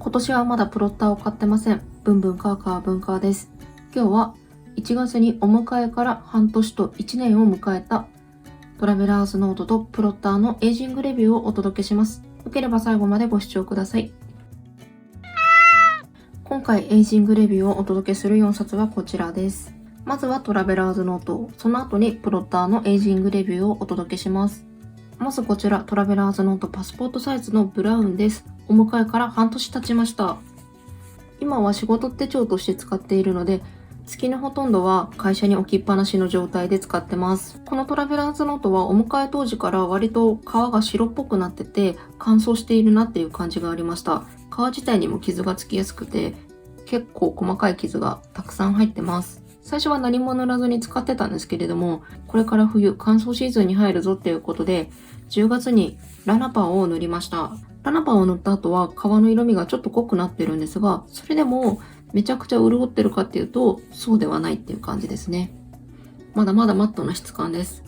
今年はまだプロッターを買ってません。ブンブンカーカーブンカーです。今日は1月にお迎えから半年と1年を迎えたトラベラーズノートとプロッターのエイジングレビューをお届けします。よければ最後までご視聴ください。今回エイジングレビューをお届けする4冊はこちらです。まずはトラベラーズノート、その後にプロッターのエイジングレビューをお届けします。まずこちらトラベラーズノートパスポートサイズのブラウンです。お迎えから半年経ちました。今は仕事手帳として使っているので、月のほとんどは会社に置きっぱなしの状態で使ってます。このトラベラーズノートはお迎え当時から割と革が白っぽくなってて乾燥しているなっていう感じがありました。革自体にも傷がつきやすくて結構細かい傷がたくさん入ってます。最初は何も塗らずに使ってたんですけれども、これから冬乾燥シーズンに入るぞっていうことで10月にラナパを塗りました。ラナパを塗った後は革の色味がちょっと濃くなってるんですが、それでもめちゃくちゃ潤ってるかっていうとそうではないっていう感じですね。まだまだマットな質感です。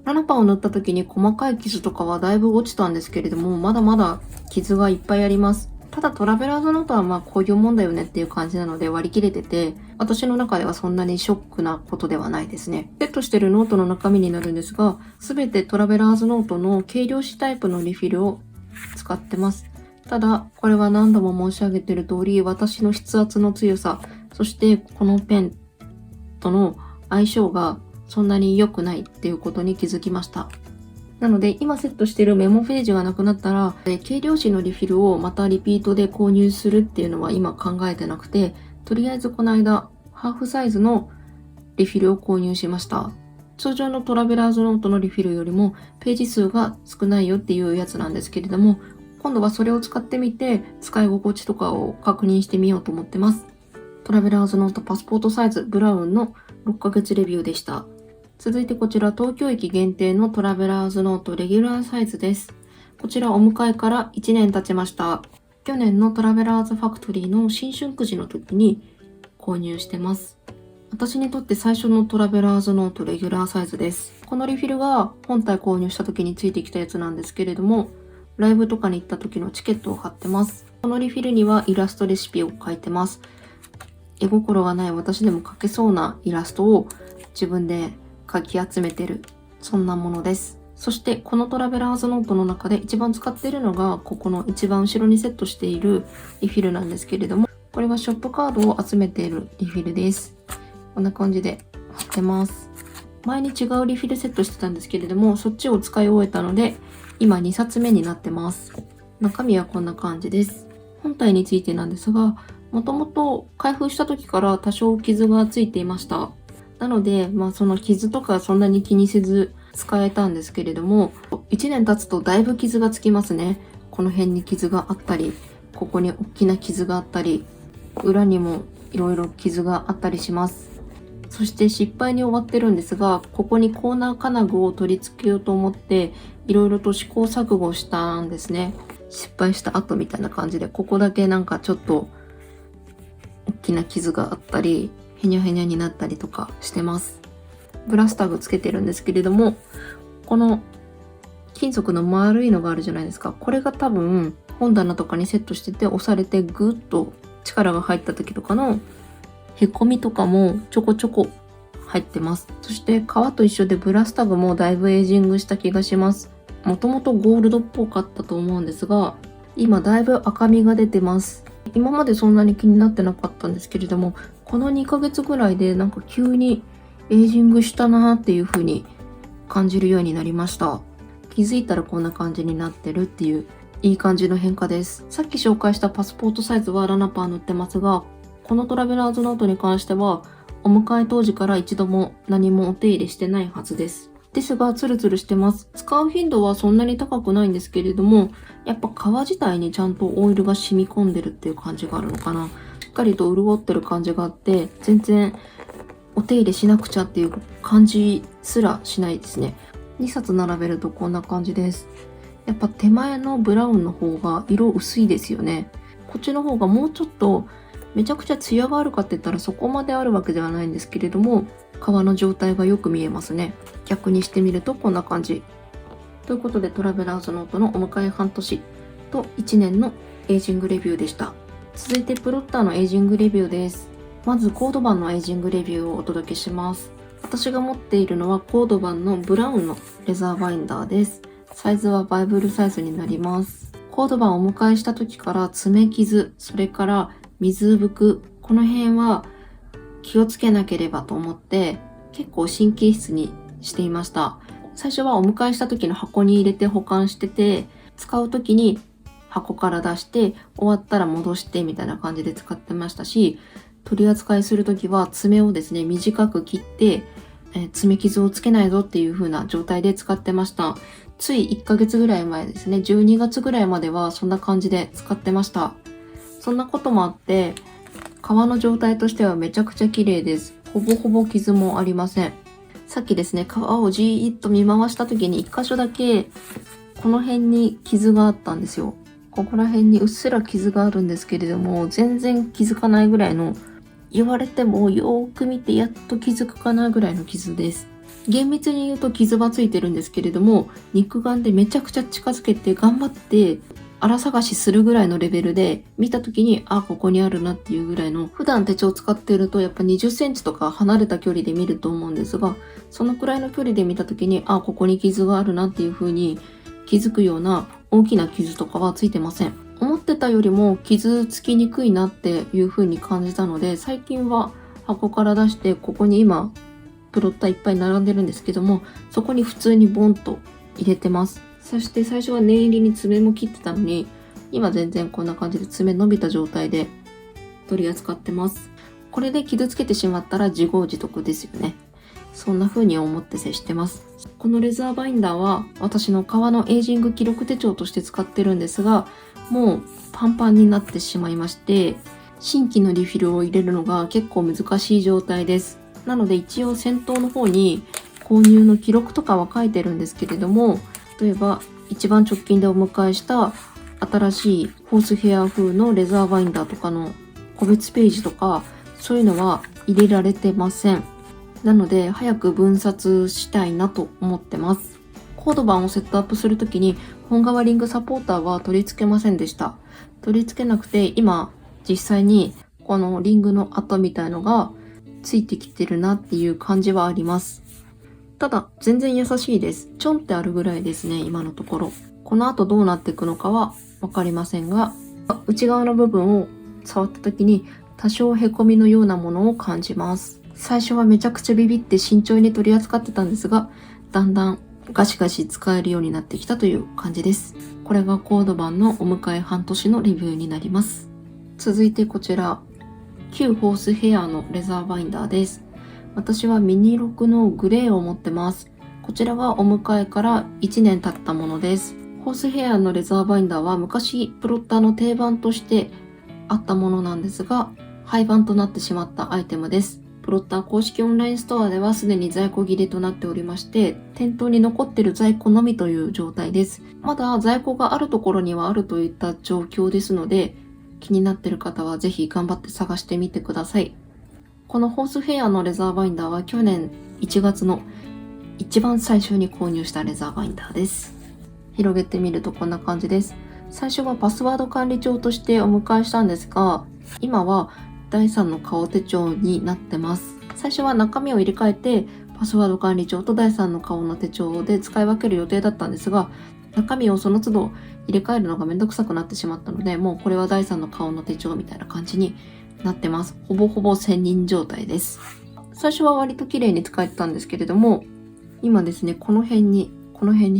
ラナパを塗った時に細かい傷とかはだいぶ落ちたんですけれども、まだまだ傷がいっぱいあります。ただトラベラーズノートはこういうもんだよねっていう感じなので割り切れてて、私の中ではそんなにショックなことではないですね。セットしてるノートの中身になるんですが、すべてトラベラーズノートの軽量紙タイプのリフィルを使ってます。ただこれは何度も申し上げている通り、私の筆圧の強さ、そしてこのペンとの相性がそんなに良くないっていうことに気づきました。なので今セットしているメモページがなくなったら、軽量紙のリフィルをまたリピートで購入するっていうのは今考えてなくて、とりあえずこの間ハーフサイズのリフィルを購入しました。通常のトラベラーズノートのリフィルよりもページ数が少ないよっていうやつなんですけれども、今度はそれを使ってみて使い心地とかを確認してみようと思ってます。トラベラーズノートパスポートサイズブラウンの6ヶ月レビューでした。続いてこちら東京駅限定のトラベラーズノートレギュラーサイズです。こちらお迎えから1年経ちました。去年のトラベラーズファクトリーの新春くじの時に購入してます。私にとって最初のトラベラーズノートレギュラーサイズです。このリフィルが本体購入した時についてきたやつなんですけれども、ライブとかに行った時のチケットを貼ってます。このリフィルにはイラストレシピを書いてます。絵心がない私でも描けそうなイラストを自分でかき集めてる、そんなものです。そしてこのトラベラーズノートの中で一番使っているのがここの一番後ろにセットしているリフィルなんですけれども、これはショップカードを集めているリフィルです。こんな感じで貼ってます。前に違うリフィルセットしてたんですけれども、そっちを使い終えたので今2冊目になってます。中身はこんな感じです。本体についてなんですが、もともと開封した時から多少傷がついていました。なので、その傷とかそんなに気にせず使えたんですけれども、1年経つとだいぶ傷がつきますね。この辺に傷があったり、ここに大きな傷があったり、裏にもいろいろ傷があったりします。そして失敗に終わってるんですが、ここにコーナー金具を取り付けようと思っていろいろと試行錯誤したんですね。失敗した後みたいな感じで、ここだけなんかちょっと大きな傷があったり、へにゃへにゃになったりとかしてます。ブラスタグつけてるんですけれども、この金属の丸いのがあるじゃないですか。これが多分本棚とかにセットしてて押されてグッと力が入った時とかのへこみとかもちょこちょこ入ってます。そして革と一緒でブラスタグもだいぶエイジングした気がします。もともとゴールドっぽかったと思うんですが、今だいぶ赤みが出てます。今までそんなに気になってなかったんですけれども、この2ヶ月ぐらいでなんか急にエイジングしたなーっていう風に感じるようになりました。気づいたらこんな感じになってるっていういい感じの変化です。さっき紹介したパスポートサイズはラナパー塗ってますが、このトラベラーズノートに関してはお迎え当時から一度も何もお手入れしてないはずです。ですがツルツルしてます。使う頻度はそんなに高くないんですけれども、やっぱ革自体にちゃんとオイルが染み込んでるっていう感じがあるのかな。しっかりと潤ってる感じがあって、全然お手入れしなくちゃっていう感じすらしないですね。2冊並べるとこんな感じです。やっぱ手前のブラウンの方が色薄いですよね。こっちの方がもうちょっとめちゃくちゃツヤがあるかって言ったらそこまであるわけではないんですけれども、革の状態がよく見えますね。逆にしてみるとこんな感じ。ということでトラベラーズノートのお迎え半年と1年のエイジングレビューでした。続いてプロッターのエイジングレビューです。まずコード版のエイジングレビューをお届けします。私が持っているのはコード版のブラウンのレザーバインダーです。サイズはバイブルサイズになります。コード版をお迎えした時から爪傷、それから水ぶく、この辺は気をつけなければと思って結構神経質にしていました。最初はお迎えした時の箱に入れて保管してて、使う時に箱から出して終わったら戻してみたいな感じで使ってましたし、取り扱いする時は爪をですね短く切って、爪傷をつけないぞっていう風な状態で使ってました。つい1ヶ月ぐらい前ですね、12月ぐらいまではそんな感じで使ってました。そんなこともあって革の状態としてはめちゃくちゃ綺麗です。ほぼほぼ傷もありません。さっきですね革をじーっと見回した時に1箇所だけこの辺に傷があったんですよ。ここら辺にうっすら傷があるんですけれども、全然気づかないぐらいの、言われてもよーく見てやっと気づくかなぐらいの傷です。厳密に言うと傷はついてるんですけれども、肉眼でめちゃくちゃ近づけて頑張って荒探しするぐらいのレベルで見た時に、あ、ここにあるなっていうぐらいの、普段手帳使ってるとやっぱ20センチとか離れた距離で見ると思うんですが、そのくらいの距離で見た時に、あ、ここに傷があるなっていう風に気づくような大きな傷とかはついてません。思ってたよりも傷つきにくいなっていう風に感じたので、最近は箱から出してここに今プロッターいっぱい並んでるんですけども、そこに普通にボンと入れてます。そして最初は念入りに爪も切ってたのに、今全然こんな感じで爪伸びた状態で取り扱ってます。これで傷つけてしまったら自業自得ですよね。そんな風に思って接してます。このレザーバインダーは私の革のエイジング記録手帳として使ってるんですが、もうパンパンになってしまいまして、新規のリフィルを入れるのが結構難しい状態です。なので一応先頭の方に購入の記録とかは書いてるんですけれども、例えば一番直近でお迎えした新しいホースヘア風のレザーバインダーとかの個別ページとか、そういうのは入れられてません。なので早く分冊したいなと思ってます。コード版をセットアップするときに本革リングサポーターは取り付けませんでした。取り付けなくて、今実際にこのリングの跡みたいのがついてきてるなっていう感じはあります。ただ全然優しいです。ちょんってあるぐらいですね、今のところ。この後どうなっていくのかはわかりませんが、内側の部分を触った時に多少へこみのようなものを感じます。最初はめちゃくちゃビビって慎重に取り扱ってたんですが、だんだんガシガシ使えるようになってきたという感じです。これがコード版のお迎え半年のレビューになります。続いてこちら、旧ホースヘアのレザーバインダーです。私はミニロクのグレーを持ってます。こちらはお迎えから1年経ったものです。ホースヘアのレザーバインダーは昔プロッターの定番としてあったものなんですが、廃盤となってしまったアイテムです。プロッター公式オンラインストアではすでに在庫切れとなっておりまして、店頭に残っている在庫のみという状態です。まだ在庫があるところにはあるといった状況ですので、気になっている方はぜひ頑張って探してみてください。このホースヘアのレザーバインダーは去年1月の一番最初に購入したレザーバインダーです。広げてみるとこんな感じです。最初はパスワード管理帳としてお迎えしたんですが、今は第3の顔手帳になってます。最初は中身を入れ替えてパスワード管理帳と第3の顔の手帳で使い分ける予定だったんですが、中身をその都度入れ替えるのがめんどくさくなってしまったので、もうこれは第3の顔の手帳みたいな感じになってます。ほぼほぼ専任状態です。最初は割と綺麗に使えてたんですけれども、今ですね、この辺に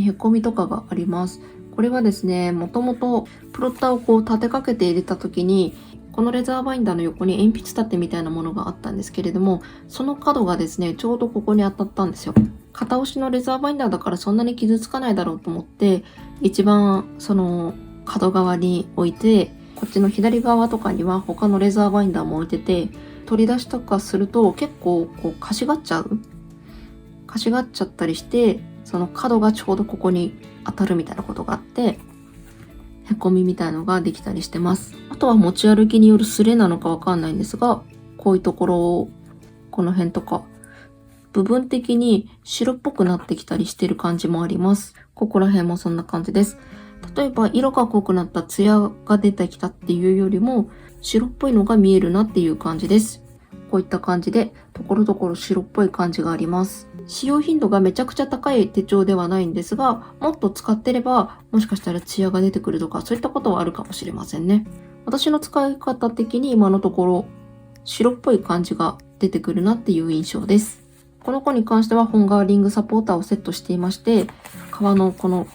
へこみとかがあります。これはですね、もともとプロッターをこう立てかけて入れた時に、このレザーバインダーの横に鉛筆立てみたいなものがあったんですけれども、その角がですね、ちょうどここに当たったんですよ。片押しのレザーバインダーだからそんなに傷つかないだろうと思って、一番その角側に置いて、こっちの左側とかには他のレザーバインダーも置いてて、取り出しとかすると結構こうかしがっちゃったりして、その角がちょうどここに当たるみたいなことがあって、へこみみたいのができたりしてます。あとは持ち歩きによるスレなのかわかんないんですが、こういうところを、この辺とか、部分的に白っぽくなってきたりしてる感じもあります。ここら辺もそんな感じです。例えば色が濃くなったツヤが出てきたっていうよりも白っぽいのが見えるなっていう感じです。こういった感じでところどころ白っぽい感じがあります。使用頻度がめちゃくちゃ高い手帳ではないんですが、もっと使ってればもしかしたらツヤが出てくるとかそういったことはあるかもしれませんね。私の使い方的に今のところ白っぽい感じが出てくるなっていう印象です。この子に関しては本革リングサポーターをセットしていまして、皮のこ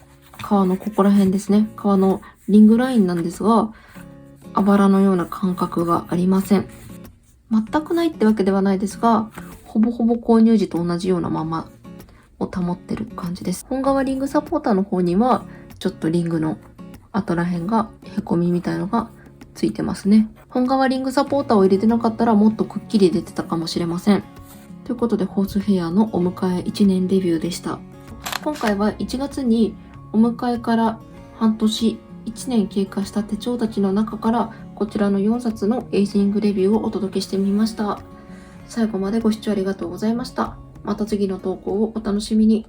こら辺ですね。皮のリングラインなんですが、あばらのような感覚がありません。全くないってわけではないですが、ほぼほぼ購入時と同じようなままを保ってる感じです。本革リングサポーターの方には、ちょっとリングの後ら辺がへこみみたいのがついてますね。本革リングサポーターを入れてなかったらもっとくっきり出てたかもしれません。ということで、ホースフェアのお迎え1年レビューでした。今回は1月にお迎えから半年、1年経過した手帳たちの中からこちらの4冊のエイジングレビューをお届けしてみました。最後までご視聴ありがとうございました。また次の投稿をお楽しみに。